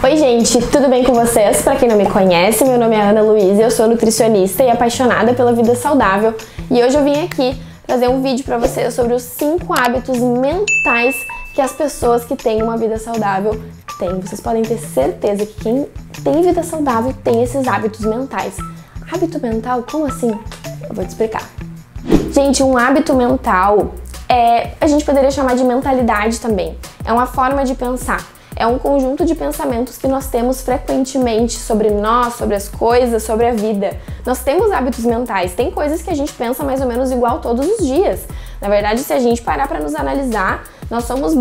Oi gente, tudo bem com vocês? Pra quem não me conhece, meu nome é Ana Luísa, eu sou nutricionista e apaixonada pela vida saudável. E hoje eu vim aqui trazer um vídeo pra vocês sobre os 5 hábitos mentais que as pessoas que têm uma vida saudável têm. Vocês podem ter certeza que quem tem vida saudável tem esses hábitos mentais. Hábito mental? Como assim? Eu vou te explicar. Gente, um hábito mental a gente poderia chamar de mentalidade também. É uma forma de pensar. É um conjunto de pensamentos que nós temos frequentemente sobre nós, sobre as coisas, sobre a vida. Nós temos hábitos mentais, tem coisas que a gente pensa mais ou menos igual todos os dias. Na verdade, se a gente parar para nos analisar, nós somos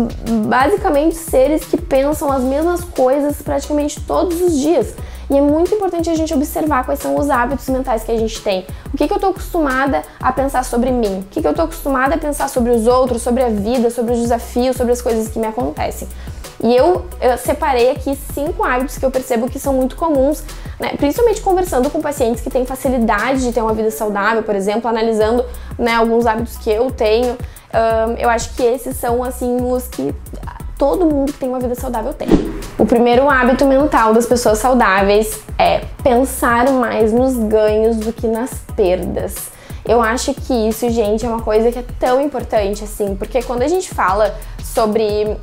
basicamente seres que pensam as mesmas coisas praticamente todos os dias. E é muito importante a gente observar quais são os hábitos mentais que a gente tem. O que eu tô acostumada a pensar sobre mim? O que eu tô acostumada a pensar sobre os outros, sobre a vida, sobre os desafios, sobre as coisas que me acontecem. E eu separei aqui 5 hábitos que eu percebo que são muito comuns, né? Principalmente conversando com pacientes que têm facilidade de ter uma vida saudável, por exemplo, analisando, né, alguns hábitos que eu tenho. Eu acho que esses são assim os que todo mundo que tem uma vida saudável tem. O primeiro hábito mental das pessoas saudáveis é pensar mais nos ganhos do que nas perdas. Eu acho que isso, gente, é uma coisa que é tão importante assim, porque quando a gente fala sobre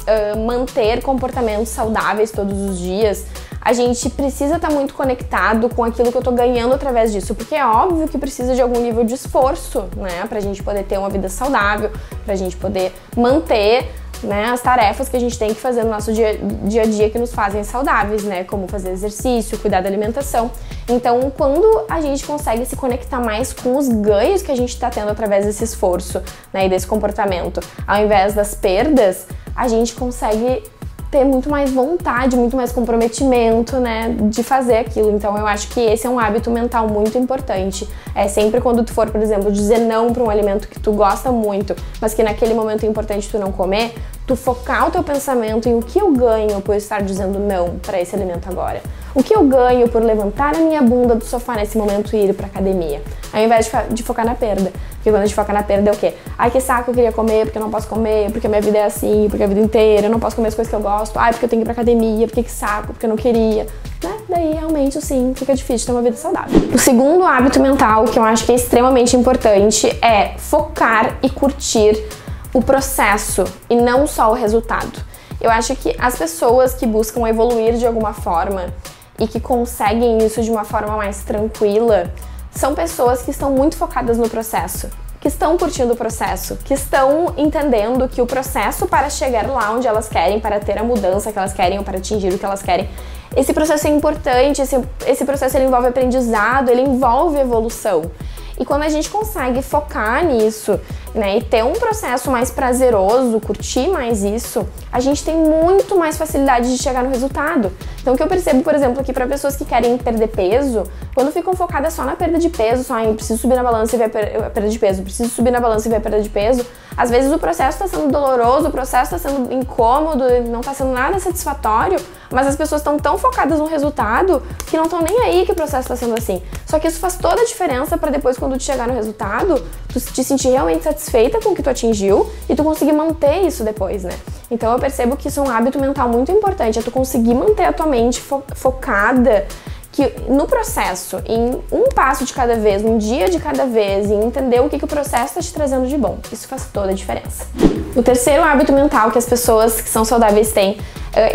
manter comportamentos saudáveis todos os dias, a gente precisa estar muito conectado com aquilo que eu tô ganhando através disso, porque é óbvio que precisa de algum nível de esforço, né, pra gente poder ter uma vida saudável, pra gente poder manter, né, as tarefas que a gente tem que fazer no nosso dia a dia que nos fazem saudáveis, né, como fazer exercício, cuidar da alimentação. Então, quando a gente consegue se conectar mais com os ganhos que a gente está tendo através desse esforço, né, e desse comportamento, ao invés das perdas, a gente consegue ter muito mais vontade, muito mais comprometimento, né, de fazer aquilo. Então eu acho que esse é um hábito mental muito importante. É sempre quando tu for, por exemplo, dizer não para um alimento que tu gosta muito, mas que naquele momento é importante tu não comer, tu focar o teu pensamento em o que eu ganho por estar dizendo não para esse alimento agora. O que eu ganho por levantar a minha bunda do sofá nesse momento e ir pra academia, ao invés de focar na perda. Porque quando a gente foca na perda é o quê? Ai, que saco, eu queria comer porque eu não posso comer, porque a minha vida é assim, porque a vida inteira eu não posso comer as coisas que eu gosto. Ai, porque eu tenho que ir pra academia, porque que saco, porque eu não queria. Né? Daí realmente, sim, fica difícil ter uma vida saudável. O segundo hábito mental que eu acho que é extremamente importante é focar e curtir o processo e não só o resultado. Eu acho que as pessoas que buscam evoluir de alguma forma e que conseguem isso de uma forma mais tranquila, são pessoas que estão muito focadas no processo, que estão curtindo o processo, que estão entendendo que o processo para chegar lá onde elas querem, para ter a mudança que elas querem ou para atingir o que elas querem, esse processo é importante, esse processo ele envolve aprendizado, ele envolve evolução. E quando a gente consegue focar nisso, né, e ter um processo mais prazeroso, curtir mais isso, a gente tem muito mais facilidade de chegar no resultado. Então o que eu percebo, por exemplo, aqui para pessoas que querem perder peso, quando ficam focadas só na perda de peso, só em preciso subir na balança e ver a perda de peso, preciso subir na balança e ver a perda de peso, às vezes o processo está sendo doloroso, o processo está sendo incômodo, não está sendo nada satisfatório, mas as pessoas estão tão focadas no resultado que não estão nem aí que o processo está sendo assim. Só que isso faz toda a diferença para depois, quando tu chegar no resultado, tu te sentir realmente satisfeita com o que tu atingiu e tu conseguir manter isso depois, né? Então eu percebo que isso é um hábito mental muito importante, é tu conseguir manter a tua mente focada no processo, em um passo de cada vez, um dia de cada vez, e entender o que o processo está te trazendo de bom. Isso faz toda a diferença. O terceiro hábito mental que as pessoas que são saudáveis têm,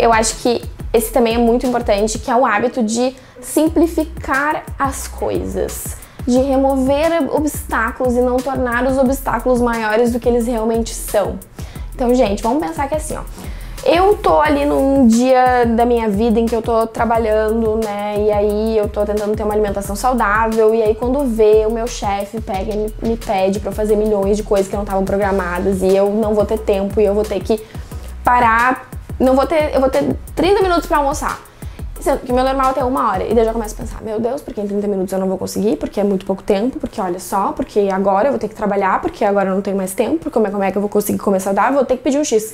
eu acho que esse também é muito importante, que é o hábito de simplificar as coisas, de remover obstáculos e não tornar os obstáculos maiores do que eles realmente são. Então, gente, vamos pensar que assim, ó, eu tô ali num dia da minha vida em que eu tô trabalhando, né, e aí eu tô tentando ter uma alimentação saudável, e aí quando vê, o meu chefe pega e me pede pra eu fazer milhões de coisas que não estavam programadas, e eu não vou ter tempo, e eu vou ter que parar, eu vou ter 30 minutos pra almoçar. Sendo que o meu normal é 1 hora, e daí eu já começo a pensar, meu Deus, porque em 30 minutos eu não vou conseguir, porque é muito pouco tempo, porque olha só, porque agora eu vou ter que trabalhar, porque agora eu não tenho mais tempo, como é que eu vou conseguir comer saudável, vou ter que pedir um X.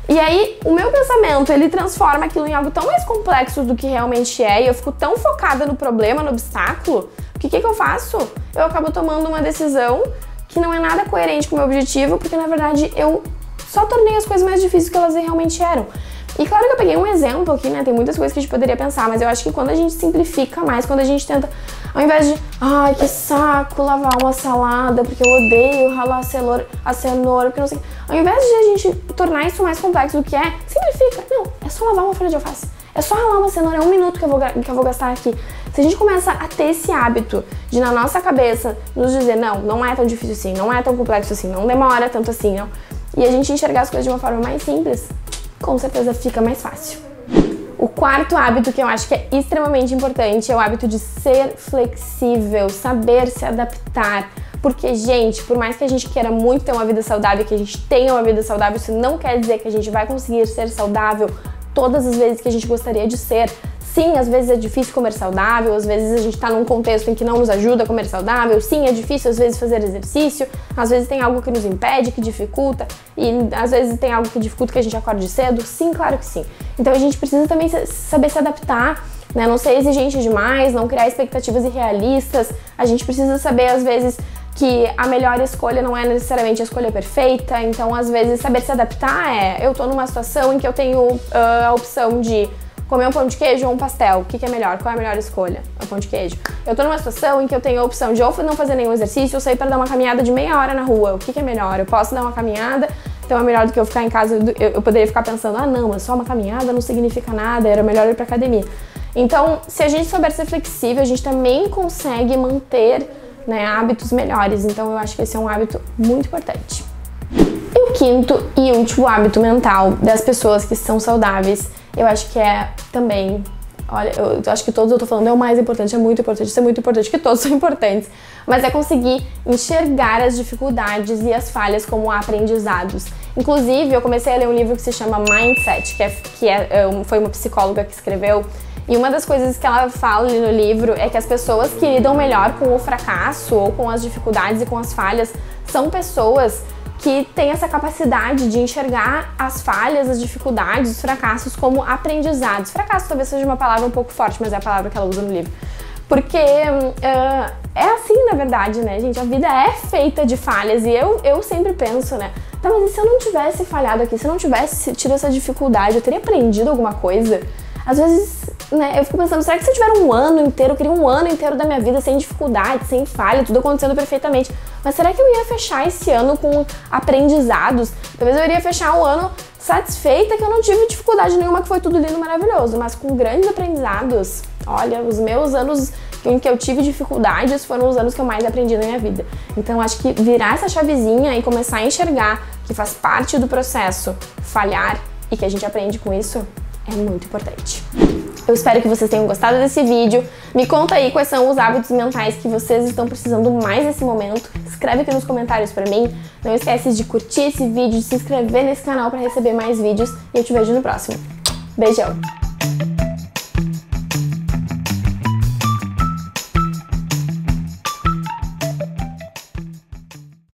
E aí, o meu pensamento, ele transforma aquilo em algo tão mais complexo do que realmente é, e eu fico tão focada no problema, no obstáculo, que o que eu faço? Eu acabo tomando uma decisão que não é nada coerente com o meu objetivo, porque na verdade eu só tornei as coisas mais difíceis do que elas realmente eram. E claro que eu peguei um exemplo aqui, né? Tem muitas coisas que a gente poderia pensar, mas eu acho que quando a gente simplifica mais, quando a gente tenta, ao invés de, ai, que saco lavar uma salada, porque eu odeio ralar a cenoura, porque não sei. Ao invés de a gente tornar isso mais complexo do que é, simplifica. Não, é só lavar uma folha de alface. É só ralar uma cenoura, é 1 minuto que eu vou gastar aqui. Se a gente começa a ter esse hábito de, na nossa cabeça, nos dizer, não é tão difícil assim, não é tão complexo assim, não demora tanto assim, não. E a gente enxergar as coisas de uma forma mais simples, com certeza fica mais fácil. O quarto hábito que eu acho que é extremamente importante é o hábito de ser flexível, saber se adaptar. Porque, gente, por mais que a gente queira muito ter uma vida saudável, que a gente tenha uma vida saudável, isso não quer dizer que a gente vai conseguir ser saudável todas as vezes que a gente gostaria de ser. Sim, às vezes é difícil comer saudável, às vezes a gente tá num contexto em que não nos ajuda a comer saudável, sim, é difícil às vezes fazer exercício, às vezes tem algo que nos impede, que dificulta, e às vezes tem algo que dificulta que a gente acorde cedo, sim, claro que sim. Então a gente precisa também saber se adaptar, né? Não ser exigente demais, não criar expectativas irrealistas, a gente precisa saber às vezes que a melhor escolha não é necessariamente a escolha perfeita, então às vezes saber se adaptar eu tô numa situação em que eu tenho a opção de comer um pão de queijo ou um pastel, o que é melhor? Qual é a melhor escolha? O pão de queijo. Eu tô numa situação em que eu tenho a opção de ou não fazer nenhum exercício ou sair para dar uma caminhada de meia hora na rua, o que é melhor? Eu posso dar uma caminhada, então é melhor do que eu ficar em casa, eu poderia ficar pensando, não, mas só uma caminhada não significa nada, era melhor ir pra academia. Então, se a gente souber ser flexível, a gente também consegue manter, né, hábitos melhores, então eu acho que esse é um hábito muito importante. E o quinto e último hábito mental das pessoas que são saudáveis, eu acho que é também, olha, eu acho que todos eu tô falando é o mais importante, é muito importante, isso é muito importante, que todos são importantes, mas é conseguir enxergar as dificuldades e as falhas como aprendizados. Inclusive, eu comecei a ler um livro que se chama Mindset, foi uma psicóloga que escreveu, e uma das coisas que ela fala ali no livro é que as pessoas que lidam melhor com o fracasso ou com as dificuldades e com as falhas são pessoas que tem essa capacidade de enxergar as falhas, as dificuldades, os fracassos como aprendizados. Fracasso talvez seja uma palavra um pouco forte, mas é a palavra que ela usa no livro. Porque é assim, na verdade, né, gente? A vida é feita de falhas e eu sempre penso, né? Tá, mas e se eu não tivesse falhado aqui, se eu não tivesse tido essa dificuldade, eu teria aprendido alguma coisa? Às vezes, né, eu fico pensando, será que se eu tiver um ano inteiro, eu queria um ano inteiro da minha vida sem dificuldade, sem falha, tudo acontecendo perfeitamente, mas será que eu ia fechar esse ano com aprendizados? Talvez eu iria fechar o ano satisfeita que eu não tive dificuldade nenhuma, que foi tudo lindo, maravilhoso, mas com grandes aprendizados. Olha, os meus anos em que eu tive dificuldades foram os anos que eu mais aprendi na minha vida. Então, acho que virar essa chavezinha e começar a enxergar que faz parte do processo falhar e que a gente aprende com isso é muito importante. Eu espero que vocês tenham gostado desse vídeo. Me conta aí quais são os hábitos mentais que vocês estão precisando mais nesse momento. Escreve aqui nos comentários pra mim. Não esquece de curtir esse vídeo, de se inscrever nesse canal pra receber mais vídeos. E eu te vejo no próximo. Beijão!